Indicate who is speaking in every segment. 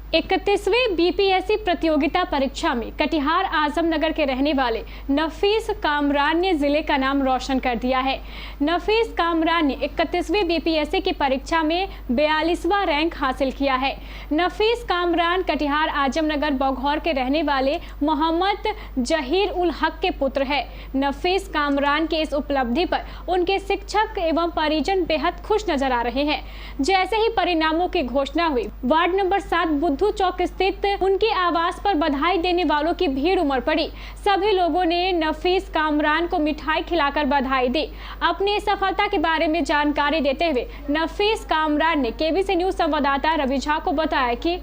Speaker 1: 31वीं BPSC प्रतियोगिता परीक्षा में कटिहार आजमनगर के रहने वाले नफीस कामरान ने जिले का नाम रोशन कर दिया है। नफीस कामरान ने 31वीं बीपीएससी की परीक्षा में 42वां रैंक हासिल किया है। नफीस कामरान कटिहार आजमनगर बघौर के रहने वाले मोहम्मद जहीर उल हक के पुत्र है। नफीस कामरान के इस उपलब्धि पर उनके शिक्षक एवं परिजन बेहद खुश नजर आ रहे हैं। जैसे ही परिणामों की घोषणा हुई, वार्ड नंबर 7 बुद्धू चौक स्थित उनके आवास पर बधाई देने वालों की भीड़ उमड़ पड़ी। सभी लोगों ने नफीस कामरान को मिठाई खिलाकर बधाई दी। अपनी सफलता के बारे में जानकारी देते हुए नफीस कामरान ने केबीसी न्यूज संवाददाता रवि झा को बताया कि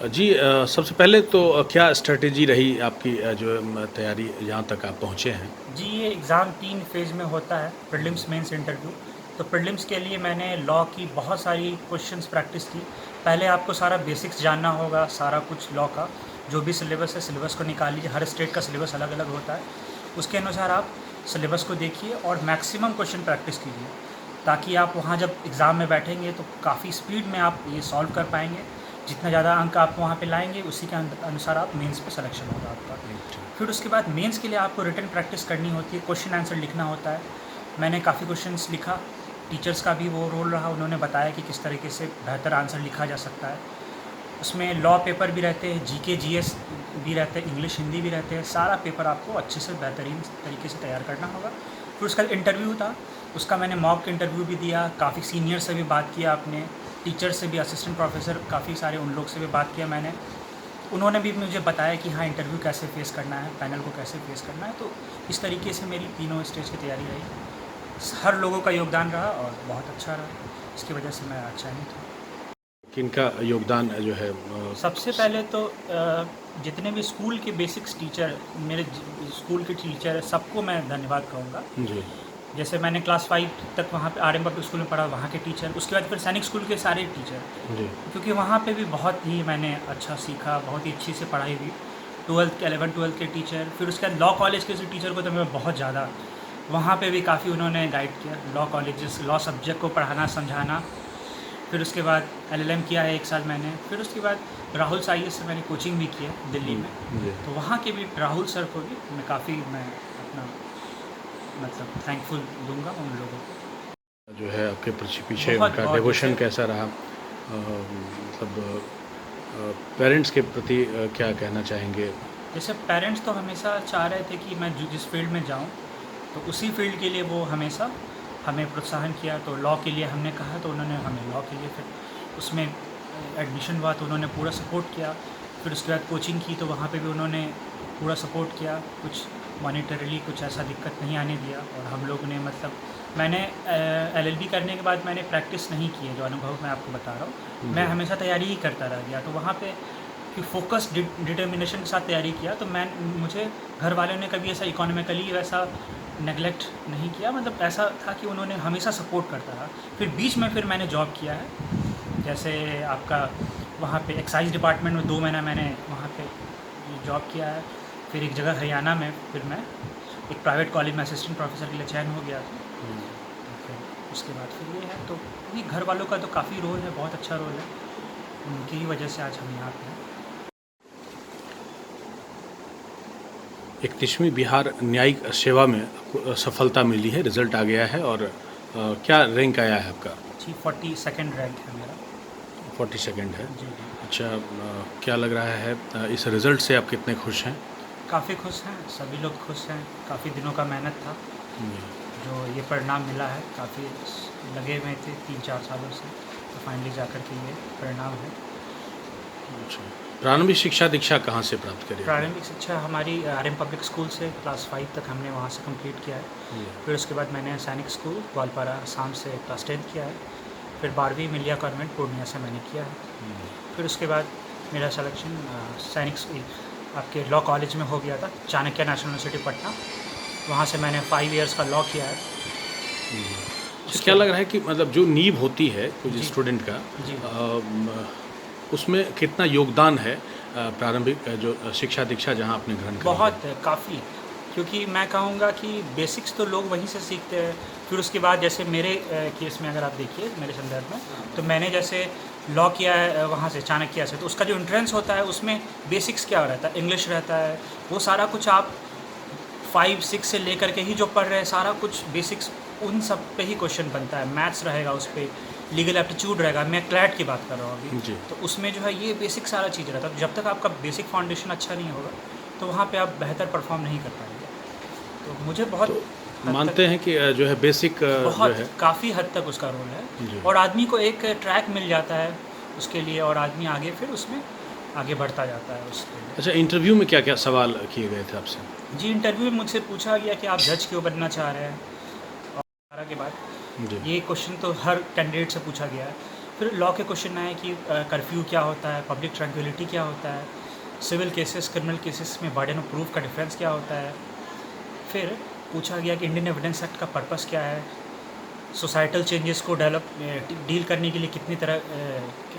Speaker 2: जी सबसे पहले तो क्या स्ट्रेटेजी रही आपकी जो तैयारी यहाँ तक आप पहुँचे हैं?
Speaker 3: जी, ये एग्ज़ाम 3 फेज़ में होता है, प्रीलिम्स, मेंस, इंटरव्यू। तो प्रीलिम्स के लिए मैंने लॉ की बहुत सारी क्वेश्चंस प्रैक्टिस की। पहले आपको सारा बेसिक्स जानना होगा, सारा कुछ लॉ का जो भी सिलेबस है, सिलेबस को निकाल लीजिए। हर स्टेट का सिलेबस अलग अलग होता है, उसके अनुसार आप सिलेबस को देखिए और मैक्सिमम क्वेश्चन प्रैक्टिस कीजिए, ताकि आप वहाँ जब एग्ज़ाम में बैठेंगे तो काफ़ी स्पीड में आप ये सॉल्व कर पाएंगे। जितना ज़्यादा अंक आप वहाँ पे लाएंगे, उसी के अनुसार आप मेंस पे सिलेक्शन होगा आपका। फिर उसके बाद मेंस के लिए आपको रिटन प्रैक्टिस करनी होती है, क्वेश्चन आंसर लिखना होता है। मैंने काफ़ी क्वेश्चंस लिखा, टीचर्स का भी वो रोल रहा, उन्होंने बताया कि किस तरीके से बेहतर आंसर लिखा जा सकता है। उसमें लॉ पेपर भी रहते हैं, जीके जीएस भी रहते हैं, इंग्लिश हिंदी भी रहते हैं। सारा पेपर आपको अच्छे से बेहतरीन तरीके से तैयार करना होगा। फिर उसका इंटरव्यू था, उसका मैंने मॉक इंटरव्यू भी दिया। काफ़ी सीनियर से भी बात किया, आपने टीचर से भी, असिस्टेंट प्रोफेसर काफ़ी सारे उन लोग से भी बात किया मैंने। उन्होंने भी मुझे बताया कि हाँ, इंटरव्यू कैसे फेस करना है, पैनल को कैसे फेस करना है। तो इस तरीके से मेरी तीनों स्टेज की तैयारी रही। हर लोगों का योगदान रहा और बहुत अच्छा रहा, इसकी वजह से मैं चयनित हूँ।
Speaker 2: किनका योगदान जो है?
Speaker 3: सबसे पहले तो जितने भी स्कूल के बेसिक्स टीचर, मेरे स्कूल के टीचर, सबको मैं धन्यवाद कहूँगा।
Speaker 2: जी।
Speaker 3: जैसे मैंने क्लास 5 तक वहाँ पे RM पब्लिक स्कूल में पढ़ा, वहाँ के टीचर। उसके बाद फिर सैनिक स्कूल के सारे टीचर,
Speaker 2: जी।
Speaker 3: क्योंकि वहाँ पे भी बहुत ही मैंने अच्छा सीखा, बहुत ही अच्छी से पढ़ाई हुई। 12th के 11-12 के टीचर, फिर उसके बाद लॉ कॉलेज के टीचर को तो मैं बहुत ज़्यादा, वहाँ पे भी काफ़ी उन्होंने गाइड किया। लॉ कॉलेजेस, लॉ सब्जेक्ट को पढ़ाना, समझाना। फिर उसके बाद LLM किया है 1 साल मैंने। फिर उसके बाद राहुल साइयस से मैंने कोचिंग भी की है दिल्ली में। तो वहाँ के भी राहुल सर को भी मैं अपना मतलब थैंकफुल दूंगा उन लोगों को।
Speaker 2: जो है आपके पीछे उनका डिवोशन कैसा रहा? मतलब पेरेंट्स के प्रति क्या कहना चाहेंगे?
Speaker 3: जैसे पेरेंट्स तो हमेशा चाह रहे थे कि मैं जिस फील्ड में जाऊं, तो उसी फील्ड के लिए वो हमेशा हमें प्रोत्साहन किया। तो लॉ के लिए हमने कहा तो उन्होंने हमें लॉ के लिए, फिर उसमें एडमिशन हुआ तो उन्होंने पूरा सपोर्ट किया। फिर उसके बाद कोचिंग की तो वहाँ पे भी उन्होंने पूरा सपोर्ट किया, कुछ मॉनिटरली कुछ ऐसा दिक्कत नहीं आने दिया। और हम लोग ने मतलब मैंने LLB करने के बाद मैंने प्रैक्टिस नहीं की है, जो अनुभव मैं आपको बता रहा हूँ। मैं हमेशा तैयारी ही करता रह गया। तो वहाँ पे कि फोकस डिटर्मिनेशन के साथ तैयारी किया, तो मुझे घर वालों ने कभी ऐसा इकोनॉमिकली वैसा नेगलेक्ट नहीं किया। मतलब ऐसा था कि उन्होंने हमेशा सपोर्ट करता रहा। फिर बीच में फिर मैंने जॉब किया है, जैसे आपका वहाँ पे एक्साइज डिपार्टमेंट में 2 महीना मैंने वहाँ पे जॉब किया है। फिर एक जगह हरियाणा में फिर मैं एक प्राइवेट कॉलेज में असिस्टेंट प्रोफेसर के लिए चयन हो गया। तो फिर उसके बाद फिर ये है, तो ये घर वालों का तो काफ़ी रोल है, बहुत अच्छा रोल है। उनकी ही वजह से आज हम यहाँ पे हैं।
Speaker 2: 31वीं बिहार न्यायिक सेवा में आपको सफलता मिली है, रिजल्ट आ गया है और क्या रैंक आया है आपका?
Speaker 3: जी, 42nd रैंक है मेरा।
Speaker 2: 42nd है।
Speaker 3: जी।
Speaker 2: अच्छा, क्या लग रहा है इस रिज़ल्ट से आप कितने खुश हैं?
Speaker 3: काफ़ी खुश हैं, सभी लोग खुश हैं। काफ़ी दिनों का मेहनत था, जो ये परिणाम मिला है। काफ़ी लगे हुए थे 3-4 सालों से, तो फाइनली जाकर के ये परिणाम है।
Speaker 2: अच्छा, प्रारंभिक शिक्षा दीक्षा कहाँ से प्राप्त करी?
Speaker 3: प्रारंभिक शिक्षा हमारी RM पब्लिक स्कूल से क्लास 5 तक हमने वहाँ से कंप्लीट किया है। फिर उसके बाद मैंने सैनिक स्कूल ग्वालपारा आसाम से क्लास 10 किया है। फिर 12वीं मिलिया कॉन्वेंट पूर्णिया से मैंने किया है। फिर उसके बाद मेरा सिलेक्शन सैनिक आपके लॉ कॉलेज में हो गया था, चाणक्य नेशनल यूनिवर्सिटी पटना। वहाँ से मैंने 5 इयर्स का लॉ किया है।
Speaker 2: क्या लग रहा है कि मतलब जो नींव होती है कुछ स्टूडेंट का, उसमें कितना योगदान है प्रारंभिक जो शिक्षा दीक्षा जहाँ आपने ग्रहण करी?
Speaker 3: बहुत काफ़ी, क्योंकि मैं कहूँगा कि बेसिक्स तो लोग वहीं से सीखते हैं। फिर उसके बाद जैसे मेरे केस में अगर आप देखिए मेरे संदर्भ में, तो मैंने जैसे लॉ किया है वहाँ से चाणक्य से, तो उसका जो एंट्रेंस होता है उसमें बेसिक्स क्या रहता है, इंग्लिश रहता है, वो सारा कुछ आप 5-6 से लेकर के ही जो पढ़ रहे हैं सारा कुछ बेसिक्स उन सब पे ही क्वेश्चन बनता है। मैथ्स रहेगा उस पर, लीगल एप्टीट्यूड रहेगा, मैं क्लैट की बात कर रहा हूँ अभी,
Speaker 2: जी।
Speaker 3: तो उसमें जो है ये बेसिक सारा चीज़ रहता है। जब तक आपका बेसिक फाउंडेशन अच्छा नहीं होगा तो वहाँ पे आप बेहतर परफॉर्म नहीं कर पाएंगे। तो मुझे बहुत
Speaker 2: मानते हैं कि जो है बेसिक जो
Speaker 3: बहुत
Speaker 2: है
Speaker 3: काफ़ी हद तक उसका रोल
Speaker 2: जी।
Speaker 3: है, और आदमी को एक ट्रैक मिल जाता है उसके लिए, और आदमी आगे फिर उसमें आगे बढ़ता जाता है उसके लिए।
Speaker 2: अच्छा, इंटरव्यू में क्या क्या सवाल किए गए थे आपसे?
Speaker 3: जी, इंटरव्यू में मुझसे पूछा गया कि आप जज क्यों बनना चाह रहे हैं, और सारा के बाद
Speaker 2: जी।
Speaker 3: ये क्वेश्चन तो हर कैंडिडेट से पूछा गया है। फिर लॉ के क्वेश्चन आए कि कर्फ्यू क्या होता है, पब्लिक ट्रैंक्विलिटी क्या होता है, सिविल केसेस क्रिमिनल केसेस में बर्डन ऑफ प्रूफ का डिफरेंस क्या होता है। फिर पूछा गया कि इंडियन एविडेंस एक्ट का पर्पस क्या है, सोसाइटल चेंजेस को डील करने के लिए कितनी तरह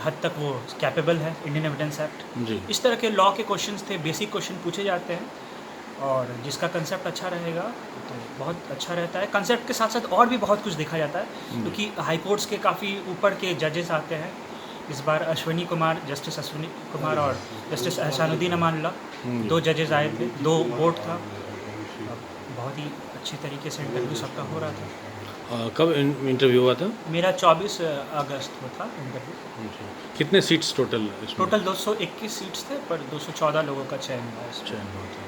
Speaker 3: हद तक वो कैपेबल है इंडियन एविडेंस एक्ट।
Speaker 2: जी।
Speaker 3: इस तरह के लॉ के क्वेश्चंस थे, बेसिक क्वेश्चन पूछे जाते हैं, और जिसका कंसेप्ट अच्छा रहेगा तो बहुत अच्छा रहता है। कंसेप्ट के साथ साथ और भी बहुत कुछ देखा जाता है, क्योंकि हाई कोर्ट्स के काफ़ी ऊपर के जजेस आते हैं। इस बार अश्विनी कुमार, जस्टिस अश्विनी कुमार और जस्टिस एहसानुद्दीन अमानुल्लाह, 2 जजेस आए थे, 2 वोट था। बहुत ही अच्छी तरीके से इंटरव्यू सबका हो रहा था।
Speaker 2: कब इंटरव्यू हुआ था?
Speaker 3: मेरा 24 अगस्त को था इंटरव्यू।
Speaker 2: जी। कितने सीट्स टोटल इसमें?
Speaker 3: टोटल 221 सीट्स थे, पर 214 लोगों का चयन हुआ इसमें।
Speaker 2: चयन हुआ था।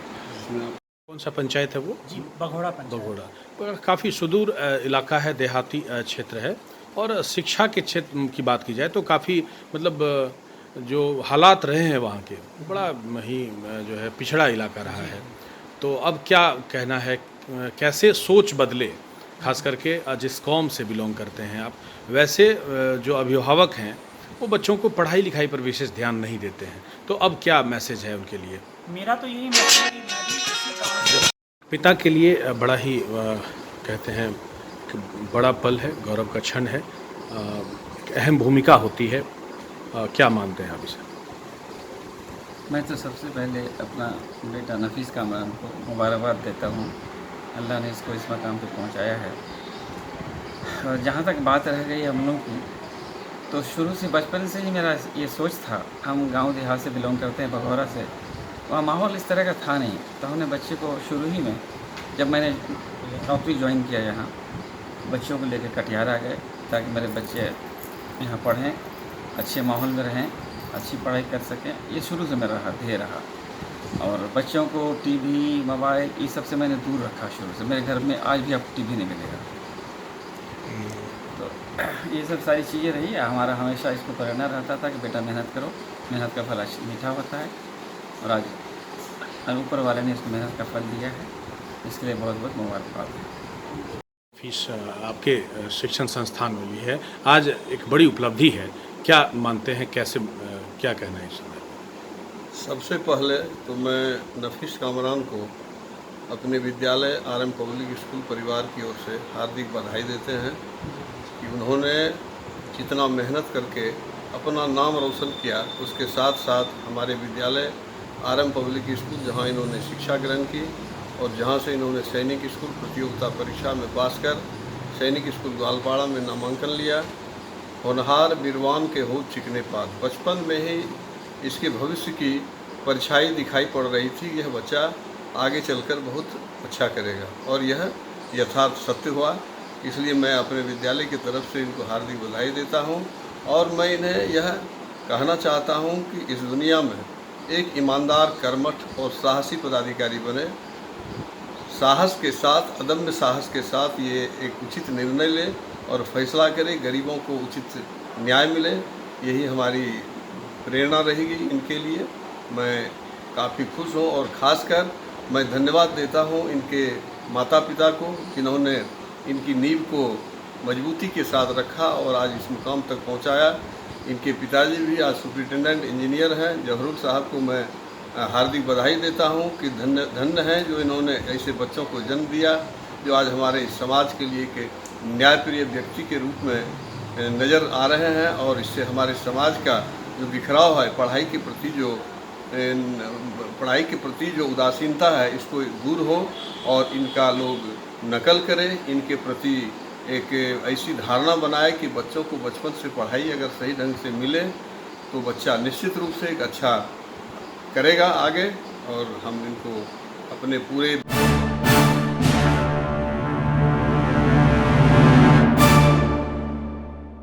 Speaker 2: कौन सा पंचायत है वो?
Speaker 3: जी, बघोड़ा पंचायत।
Speaker 2: बघोड़ा। पर काफ़ी सुदूर इलाका है, देहाती क्षेत्र है, और शिक्षा के क्षेत्र की बात की जाए तो काफ़ी मतलब जो हालात रहे हैं वहाँ के, बड़ा ही जो है पिछड़ा इलाका रहा है। तो अब क्या कहना है, कैसे सोच बदले, खास करके जिस कौम से बिलोंग करते हैं आप, वैसे जो अभिभावक हैं वो बच्चों को पढ़ाई लिखाई पर विशेष ध्यान नहीं देते हैं, तो अब क्या मैसेज है उनके लिए?
Speaker 3: मेरा तो यही मैसेज है कि मैं भी इसी काम
Speaker 2: पिता के लिए बड़ा ही कहते हैं कि बड़ा पल है, गौरव का क्षण है, एक अहम भूमिका होती है। क्या मानते हैं आप इसे?
Speaker 4: मैं तो सबसे पहले अपना बेटा नफीस कामरान को मुबारकबाद देता हूँ। अल्लाह ने इसको इस मकाम पे पहुँचाया है। और जहाँ तक बात रह गई हम लोग की, तो शुरू से बचपन से ही मेरा ये सोच था। हम गांव देहात से बिलोंग करते हैं, बघौरा से। वहाँ माहौल इस तरह का था नहीं, तो हमने बच्चे को शुरू ही में, जब मैंने नौकरी ज्वाइन किया यहाँ, बच्चों को लेकर कटिहार आ गए ताकि मेरे बच्चे यहाँ पढ़ें, अच्छे माहौल में रहें, अच्छी पढ़ाई कर सकें। ये शुरू से मेरा ध्येय रहा। और बच्चों को टीवी, मोबाइल, ये सब से मैंने दूर रखा शुरू से। मेरे घर में आज भी आपको टीवी नहीं मिलेगा। तो ये सब सारी चीज़ें रही है। हमारा हमेशा इसको प्रेरणा रहता था कि बेटा मेहनत करो, मेहनत का फल मीठा होता है। और आज ऊपर वाले ने इसको मेहनत का फल दिया है, इसके लिए बहुत बहुत मुबारकबाद।
Speaker 2: फीस आपके शिक्षण संस्थान में भी है, आज एक बड़ी उपलब्धि है, क्या मानते हैं, कैसे क्या कहना है इस समय?
Speaker 5: सबसे पहले तो मैं नफीस कामरान को अपने विद्यालय RM पब्लिक स्कूल परिवार की ओर से हार्दिक बधाई देते हैं कि उन्होंने जितना मेहनत करके अपना नाम रोशन किया, उसके साथ साथ हमारे विद्यालय RM पब्लिक स्कूल, जहां इन्होंने शिक्षा ग्रहण की और जहां से इन्होंने सैनिक स्कूल प्रतियोगिता परीक्षा में पास कर सैनिक स्कूल ग्वालपाड़ा में नामांकन लिया। होनहार बीरवान के होत चिकने पात, बचपन में ही इसके भविष्य की परछाई दिखाई पड़ रही थी। यह बच्चा आगे चलकर बहुत अच्छा करेगा, और यह यथार्थ सत्य हुआ। इसलिए मैं अपने विद्यालय की तरफ से इनको हार्दिक बधाई देता हूं, और मैं इन्हें यह कहना चाहता हूं कि इस दुनिया में एक ईमानदार, कर्मठ और साहसी पदाधिकारी बने। साहस के साथ, अदम्य साहस के साथ ये एक उचित निर्णय ले और फैसला करे, गरीबों को उचित न्याय मिले। यही हमारी प्रेरणा रहेगी इनके लिए। मैं काफ़ी खुश हूँ, और ख़ासकर मैं धन्यवाद देता हूँ इनके माता पिता को, जिन्होंने इनकी नींव को मजबूती के साथ रखा और आज इस मुकाम तक पहुँचाया। इनके पिताजी भी आज सुपरिटेंडेंट इंजीनियर हैं। जहरूर साहब को मैं हार्दिक बधाई देता हूँ कि धन्य हैं जो इन्होंने ऐसे बच्चों को जन्म दिया, जो आज हमारे समाज के लिए एक न्यायप्रिय व्यक्ति के रूप में नज़र आ रहे हैं, और इससे हमारे समाज का जो बिखराव है, पढ़ाई के प्रति जो उदासीनता है, इसको दूर हो और इनका लोग नकल करें, इनके प्रति एक ऐसी धारणा बनाए कि बच्चों को बचपन से पढ़ाई अगर सही ढंग से मिले तो बच्चा निश्चित रूप से एक अच्छा करेगा आगे, और हम इनको अपने पूरे